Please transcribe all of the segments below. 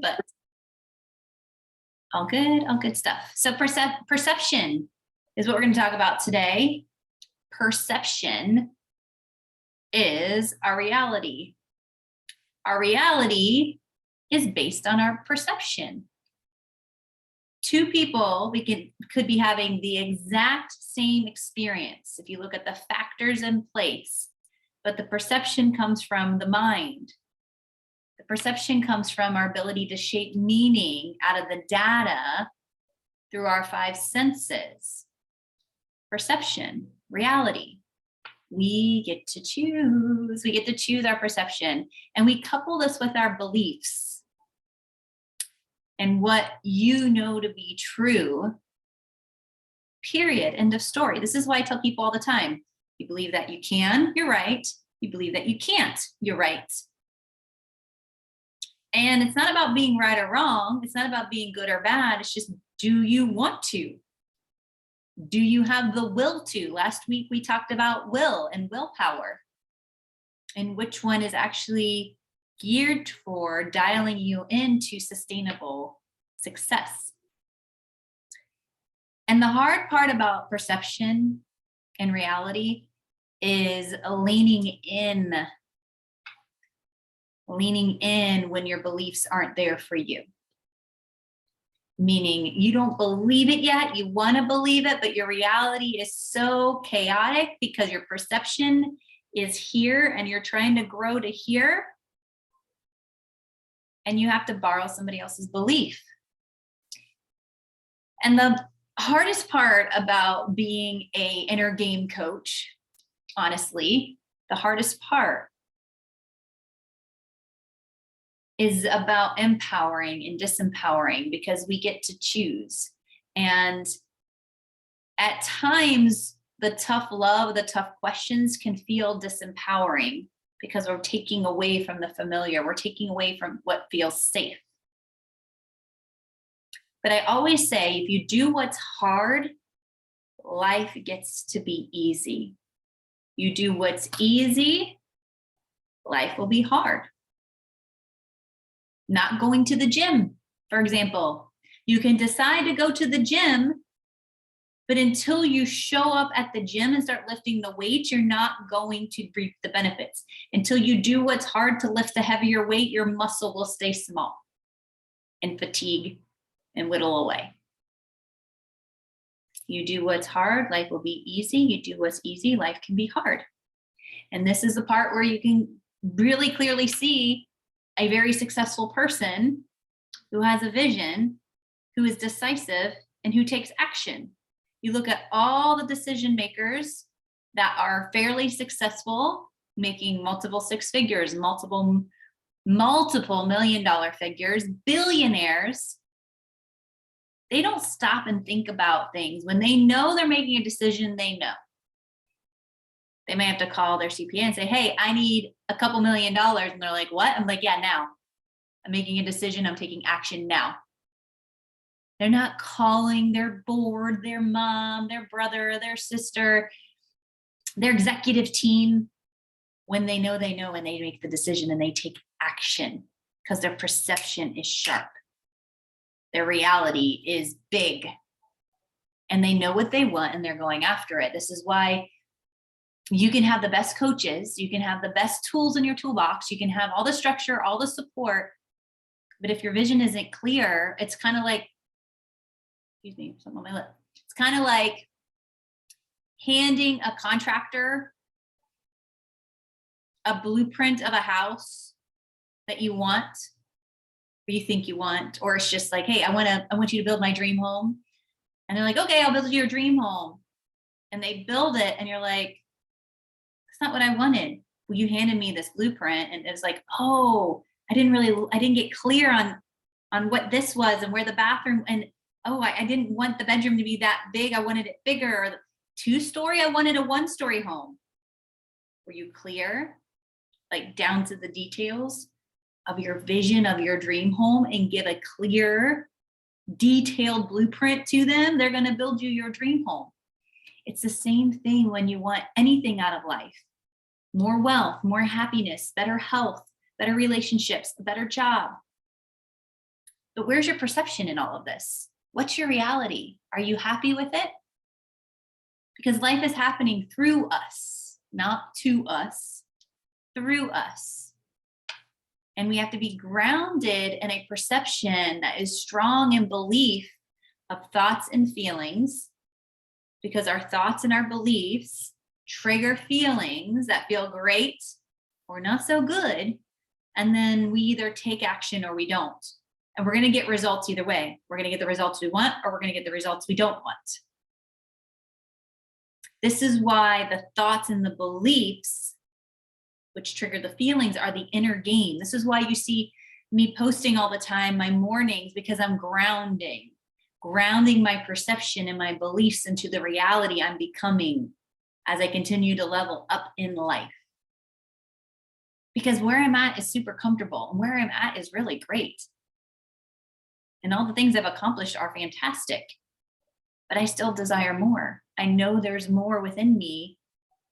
but all good stuff. So perception is what we're going to talk about today. Perception is our reality. Our reality is based on our perception. Two people could be having the exact same experience if you look at the factors in place, but the perception comes from the mind. The perception comes from our ability to shape meaning out of the data through our five senses. Perception, reality. We get to choose. We get to choose our perception. And we couple this with our beliefs and what you know to be true. Period. End of story. This is why I tell people all the time. You believe that you can, you're right. You believe that you can't, you're right. And it's not about being right or wrong. It's not about being good or bad. It's just, do you want to? Do you have the will to? Last week we talked about will and willpower and which one is actually geared toward dialing you into sustainable success. And the hard part about perception and reality is leaning in when your beliefs aren't there for you. Meaning you don't believe it yet, you want to believe it, but your reality is so chaotic because your perception is here and you're trying to grow to here. And you have to borrow somebody else's belief. And the hardest part about being an inner game coach, honestly, the hardest part is about empowering and disempowering because we get to choose. And at times, the tough love, the tough questions can feel disempowering because we're taking away from the familiar. We're taking away from what feels safe. But I always say, if you do what's hard, life gets to be easy. You do what's easy, life will be hard. Not going to the gym, for example. You can decide to go to the gym, but until you show up at the gym and start lifting the weights, you're not going to reap the benefits. Until you do what's hard to lift a heavier weight, your muscle will stay small and fatigue and whittle away. You do what's hard, life will be easy. You do what's easy, life can be hard. And this is the part where you can really clearly see a very successful person who has a vision, who is decisive, and who takes action. You look at all the decision makers that are fairly successful, making multiple six figures, multiple million-dollar figures, billionaires. They don't stop and think about things. When they know they're making a decision, they know. They may have to call their CPA and say, hey, I need a couple $1 million. And they're like, what? I'm like, yeah, now. I'm making a decision. I'm taking action now. They're not calling their board, their mom, their brother, their sister, their executive team. When they know, and they make the decision and they take action because their perception is sharp. Their reality is big. And they know what they want and they're going after it. This is why you can have the best coaches, you can have the best tools in your toolbox, you can have all the structure, all the support, but if your vision isn't clear, it's kind of like, excuse me, something on my lip. It's kind of like handing a contractor a blueprint of a house that you want, or you think you want, or it's just like, hey, I want you to build my dream home. And they're like, okay, I'll build you your dream home. And they build it and you're like, that's not what I wanted. Well, you handed me this blueprint and it was like, oh, I didn't get clear on what this was and where the bathroom, and oh, I didn't want the bedroom to be that big. I wanted it bigger. Or 2-story, I wanted a 1-story home. Were you clear? Like down to the details of your vision of your dream home and give a clear, detailed blueprint to them, they're going to build you your dream home. It's the same thing when you want anything out of life. More wealth, more happiness, better health, better relationships, a better job. But where's your perception in all of this? What's your reality? Are you happy with it? Because life is happening through us, not to us, through us. And we have to be grounded in a perception that is strong in belief of thoughts and feelings, because our thoughts and our beliefs trigger feelings that feel great or not so good. And then we either take action or we don't. And we're going to get results either way. We're going to get the results we want, or we're going to get the results we don't want. This is why the thoughts and the beliefs, which trigger the feelings, are the inner game. This is why you see me posting all the time my mornings, because I'm grounding my perception and my beliefs into the reality I'm becoming as I continue to level up in life. Because where I'm at is super comfortable, and where I'm at is really great. And all the things I've accomplished are fantastic, but I still desire more. I know there's more within me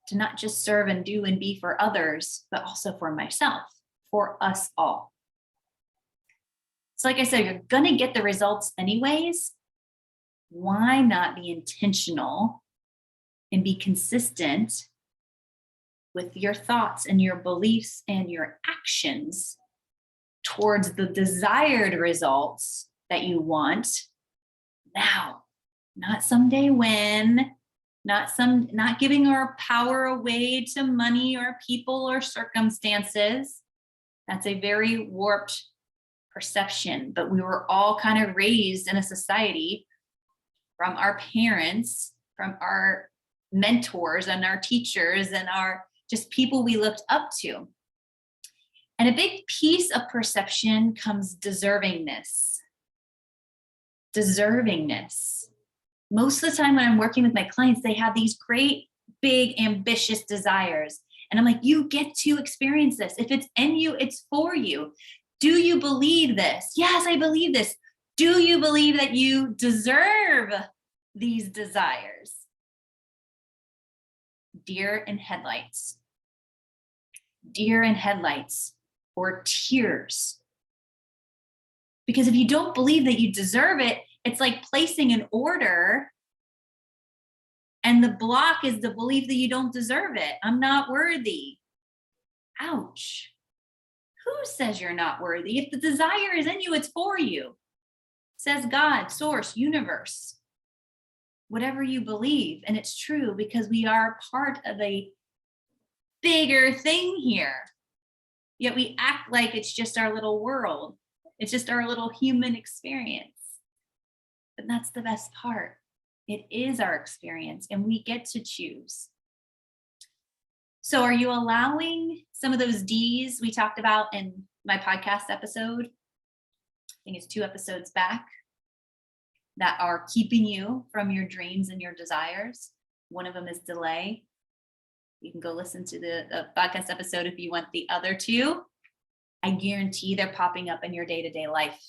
to not just serve and do and be for others, but also for myself, for us all. So like I said, you're going to get the results anyways. Why not be intentional and be consistent with your thoughts and your beliefs and your actions towards the desired results that you want now, not someday when, not giving our power away to money or people or circumstances. That's a very warped perception, but we were all kind of raised in a society from our parents, from our mentors and our teachers and our just people we looked up to. And a big piece of perception comes deservingness. Deservingness. Most of the time when I'm working with my clients, they have these great, big, ambitious desires. And I'm like, you get to experience this. If it's in you, it's for you. Do you believe this? Yes, I believe this. Do you believe that you deserve these desires? Deer in headlights. Deer in headlights, or tears. Because if you don't believe that you deserve it, it's like placing an order and the block is the belief that you don't deserve it. I'm not worthy. Ouch. Who says you're not worthy? If the desire is in you, it's for you. Says God, source, universe, whatever you believe. And it's true, because we are part of a bigger thing here. Yet we act like it's just our little world. It's just our little human experience. But that's the best part. It is our experience, and we get to choose. So are you allowing some of those D's we talked about in my podcast episode? I think it's 2 episodes back, that are keeping you from your dreams and your desires. One of them is delay. You can go listen to the podcast episode if you want the other 2. I guarantee they're popping up in your day-to-day life.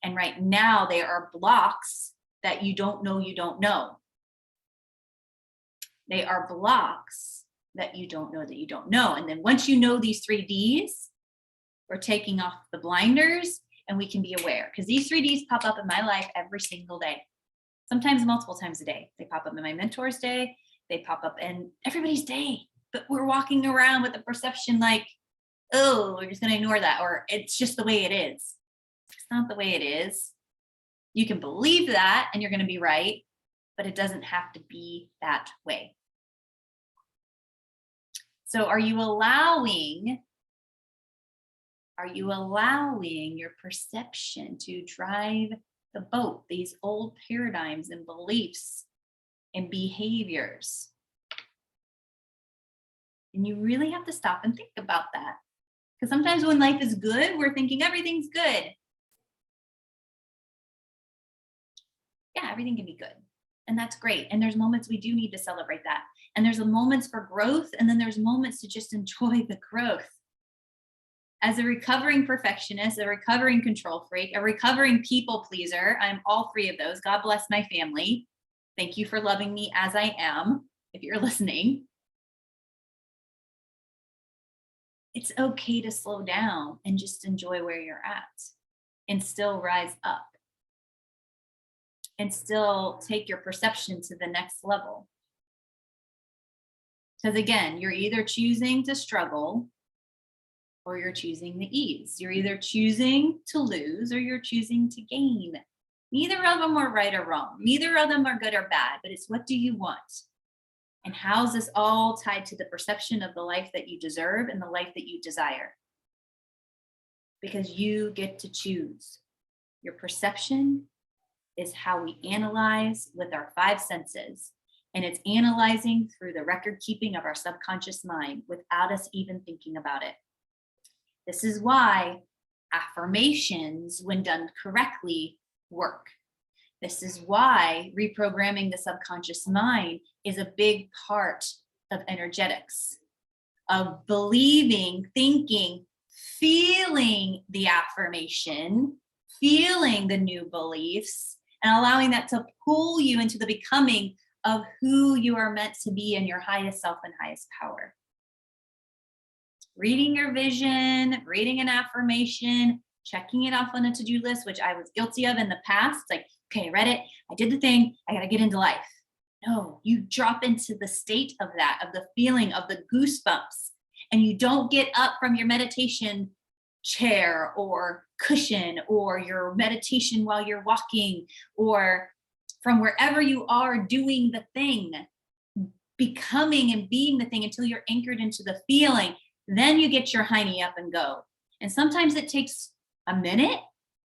And right now they are blocks that you don't know you don't know. They are blocks that you don't know that you don't know. And then once you know these 3 Ds, we're taking off the blinders and we can be aware, because these 3 Ds pop up in my life every single day, sometimes multiple times a day. They pop up in my mentor's day. They pop up in everybody's day, but we're walking around with the perception like, oh, we're just going to ignore that, or it's just the way it is. It's not the way it is. You can believe that and you're going to be right, but it doesn't have to be that way. So are you allowing your perception to drive the boat, these old paradigms and beliefs and behaviors? And you really have to stop and think about that. Because sometimes when life is good, we're thinking everything's good. Yeah, everything can be good. And that's great. And there's moments we do need to celebrate that. And there's moments for growth. And then there's moments to just enjoy the growth. As a recovering perfectionist, a recovering control freak, a recovering people pleaser, I'm all 3 of those. God bless my family. Thank you for loving me as I am, if you're listening. It's okay to slow down and just enjoy where you're at. and still rise up and still take your perception to the next level. Because again, you're either choosing to struggle or you're choosing the ease. You're either choosing to lose or you're choosing to gain. Neither of them are right or wrong. Neither of them are good or bad, but it's what do you want? And how's this all tied to the perception of the life that you deserve and the life that you desire? Because you get to choose. Your perception is how we analyze with our five senses. And it's analyzing through the record keeping of our subconscious mind without us even thinking about it. This is why affirmations, when done correctly, work. This is why reprogramming the subconscious mind is a big part of energetics, of believing, thinking, feeling the affirmation, feeling the new beliefs, and allowing that to pull you into the becoming of who you are meant to be in your highest self and highest power. Reading your vision, reading an affirmation, checking it off on a to-do list, which I was guilty of in the past. It's like, okay, I read it, I did the thing, I got to get into life. No, you drop into the state of that, of the feeling of the goosebumps, and you don't get up from your meditation chair or cushion or your meditation while you're walking or from wherever you are doing the thing, becoming and being the thing until you're anchored into the feeling. Then you get your hiney up and go. And sometimes it takes a minute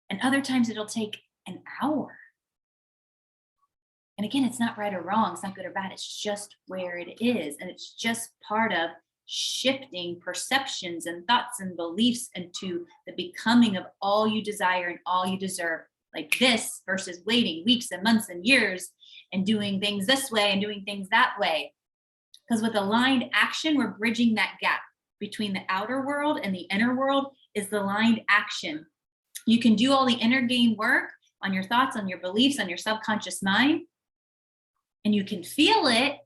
and other times it'll take an hour. And again, it's not right or wrong. It's not good or bad. It's just where it is. And it's just part of shifting perceptions and thoughts and beliefs into the becoming of all you desire and all you deserve, like this versus waiting weeks and months and years and doing things this way and doing things that way. Because with aligned action, we're bridging that gap between the outer world and the inner world is the aligned action. You can do all the inner game work on your thoughts, on your beliefs, on your subconscious mind, and you can feel it.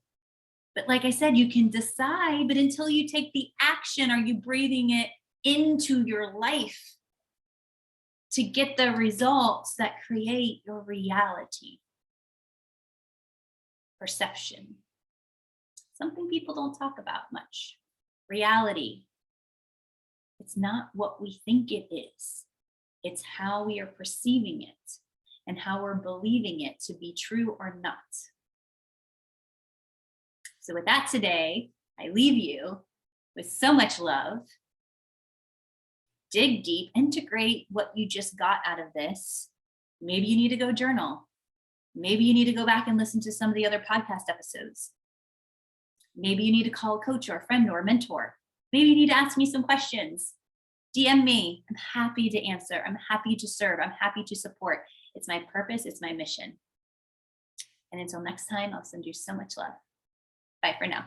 But like I said, you can decide, but until you take the action, are you breathing it into your life to get the results that create your reality? Perception. Something people don't talk about much. Reality. It's not what we think it is. It's how we are perceiving it and how we're believing it to be true or not. So with that today, I leave you with so much love. Dig deep, integrate what you just got out of this. Maybe you need to go journal. Maybe you need to go back and listen to some of the other podcast episodes. Maybe you need to call a coach or a friend or a mentor. Maybe you need to ask me some questions. DM me. I'm happy to answer. I'm happy to serve. I'm happy to support. It's my purpose. It's my mission. And until next time, I'll send you so much love. Bye for now.